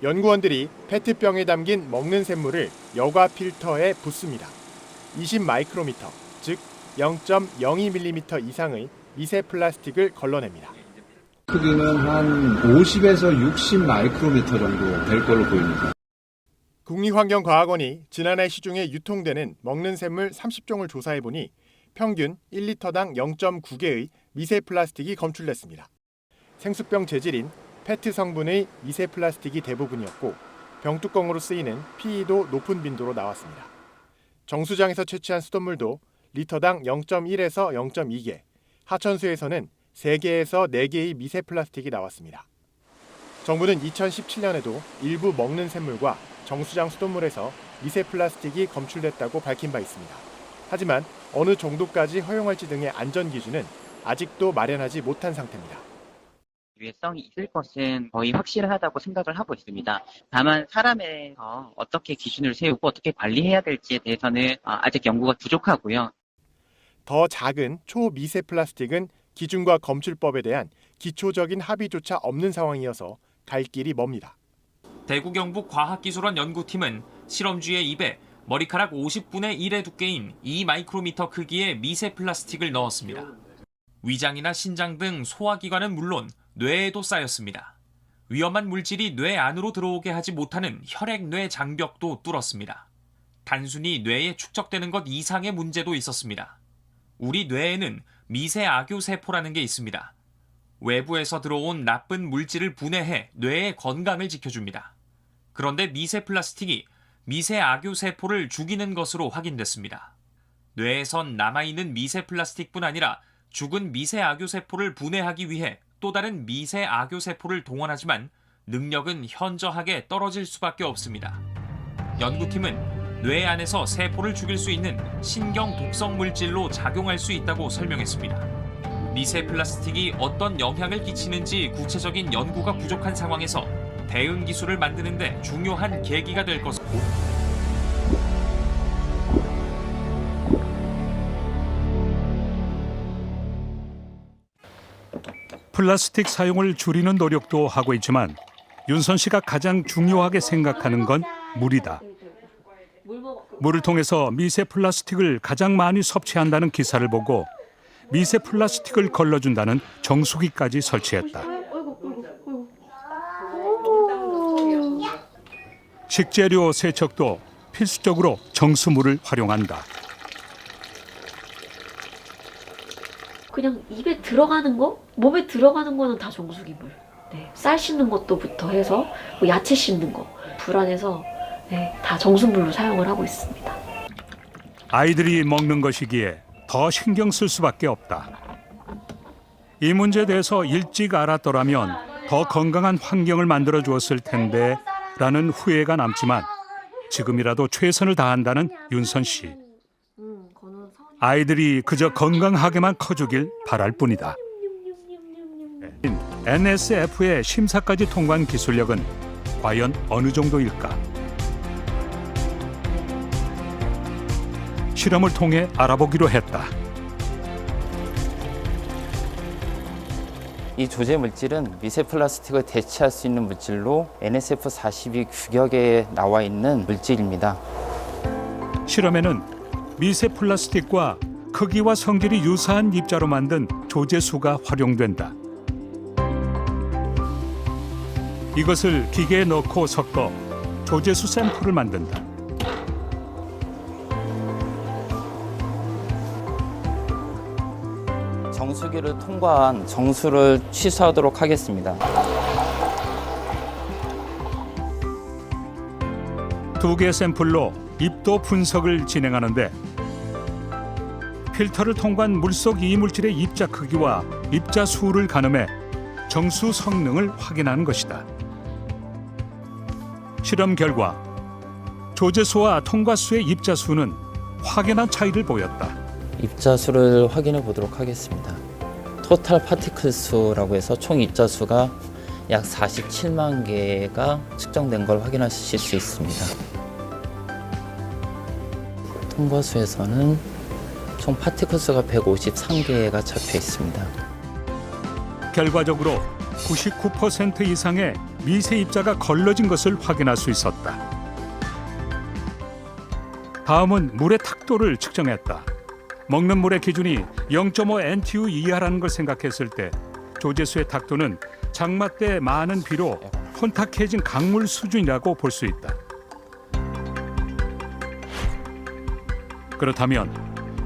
연구원들이 페트병에 담긴 먹는 샘물을 여과 필터에 붓습니다. 20 마이크로미터, 즉 0.02mm 이상의 미세 플라스틱을 걸러냅니다. 크기는 한 50에서 60 마이크로미터 정도 될 걸로 보입니다. 국립환경과학원이 지난해 시중에 유통되는 먹는 샘물 30종을 조사해보니 평균 1리터당 0.9개의 미세 플라스틱이 검출됐습니다. 생수병 재질인 페트 성분의 미세 플라스틱이 대부분이었고 병뚜껑으로 쓰이는 PE도 높은 빈도로 나왔습니다. 정수장에서 채취한 수돗물도 리터당 0.1에서 0.2개, 하천수에서는 3개에서 4개의 미세 플라스틱이 나왔습니다. 정부는 2017년에도 일부 먹는 샘물과 정수장 수돗물에서 미세 플라스틱이 검출됐다고 밝힌 바 있습니다. 하지만 어느 정도까지 허용할지 등의 안전 기준은 아직도 마련하지 못한 상태입니다. 유해성이 있을 것은 거의 확실하다고 생각을 하고 있습니다. 다만 사람에서 어떻게 기준을 세우고 어떻게 관리해야 될지에 대해서는 아직 연구가 부족하고요. 더 작은 초미세 플라스틱은 기준과 검출법에 대한 기초적인 합의조차 없는 상황이어서 갈 길이 멉니다. 대구 경북 과학기술원 연구팀은 실험주의 입에 머리카락 50분의 1의 두께인 2 마이크로미터 크기의 미세 플라스틱을 넣었습니다. 위장이나 신장 등 소화기관은 물론 뇌에도 쌓였습니다. 위험한 물질이 뇌 안으로 들어오게 하지 못하는 혈액-뇌 장벽도 뚫었습니다. 단순히 뇌에 축적되는 것 이상의 문제도 있었습니다. 우리 뇌에는 미세 악교세포라는 게 있습니다. 외부에서 들어온 나쁜 물질을 분해해 뇌의 건강을 지켜줍니다. 그런데 미세 플라스틱이 미세 악교세포를 죽이는 것으로 확인됐습니다. 뇌에선 남아있는 미세 플라스틱뿐 아니라 죽은 미세 악교세포를 분해하기 위해 또 다른 미세 악교세포를 동원하지만 능력은 현저하게 떨어질 수밖에 없습니다. 연구팀은 뇌 안에서 세포를 죽일 수 있는 신경 독성 물질로 작용할 수 있다고 설명했습니다. 미세 플라스틱이 어떤 영향을 끼치는지 구체적인 연구가 부족한 상황에서 대응 기술을 만드는 데 중요한 계기가 될 것으로 플라스틱 사용을 줄이는 노력도 하고 있지만 윤선 씨가 가장 중요하게 생각하는 건 물이다. 물을 통해서 미세 플라스틱을 가장 많이 섭취한다는 기사를 보고 미세 플라스틱을 걸러준다는 정수기까지 설치했다. 식재료 세척도 필수적으로 정수물을 활용한다. 그냥 입에 들어가는 거, 몸에 들어가는 거는 다 정수기물. 네, 쌀 씻는 것도부터 해서 뭐 야채 씻는 거, 불 안에서 다 정수물로 사용을 하고 있습니다. 아이들이 먹는 것이기에 더 신경 쓸 수밖에 없다. 이 문제에 대해서 일찍 알았더라면 더 건강한 환경을 만들어 주었을 텐데 라는 후회가 남지만 지금이라도 최선을 다한다는 윤선 씨. 아이들이 그저 건강하게만 커주길 바랄 뿐이다. NSF의 심사까지 통과한 기술력은 과연 어느 정도일까? 실험을 통해 알아보기로 했다. 이 조제 물질은 미세 플라스틱을 대체할 수 있는 물질로 NSF42 규격에 나와 있는 물질입니다. 실험에는 미세 플라스틱과 크기와 성질이 유사한 입자로 만든 조제수가 활용된다. 이것을 기계에 넣고 섞어 조제수 샘플을 만든다. 정수기를 통과한 정수를 취수하도록 하겠습니다. 2개의 샘플로 입도 분석을 진행하는데 필터를 통과한 물속 이물질의 입자 크기와 입자 수를 가늠해 정수 성능을 확인하는 것이다. 실험 결과 조제수와 통과수의 입자 수는 확연한 차이를 보였다. 입자 수를 확인해 보도록 하겠습니다. 토탈 파티클 수라고 해서 총 입자 수가 약 47만 개가 측정된 걸 확인하실 수 있습니다. 통과수에서는 총 파티클 수가 153개가 잡혀 있습니다. 결과적으로 99% 이상의 미세 입자가 걸러진 것을 확인할 수 있었다. 다음은 물의 탁도를 측정했다. 먹는 물의 기준이 0.5 NTU 이하라는 걸 생각했을 때 조제수의 탁도는 장마 때 많은 비로 혼탁해진 강물 수준이라고 볼 수 있다. 그렇다면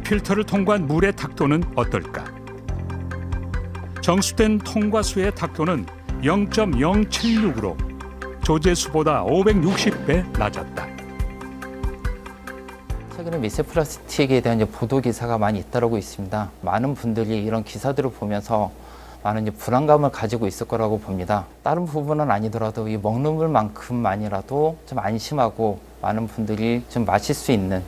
필터를 통과한 물의 탁도는 어떨까? 정수된 통과수의 탁도는 0.076으로 조제수보다 560배 낮았다. 최근에 미세 플라스틱에 대한 보도 기사가 많이 잇따르고 있습니다. 많은 분들이 이런 기사들을 보면서 많은 불안감을 가지고 있을 거라고 봅니다. 다른 부분은 아니더라도 이 먹는 물만큼만이라도 좀 안심하고 많은 분들이 좀 마실 수 있는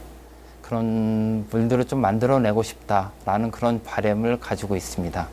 그런 물들을 좀 만들어내고 싶다라는 그런 바람을 가지고 있습니다.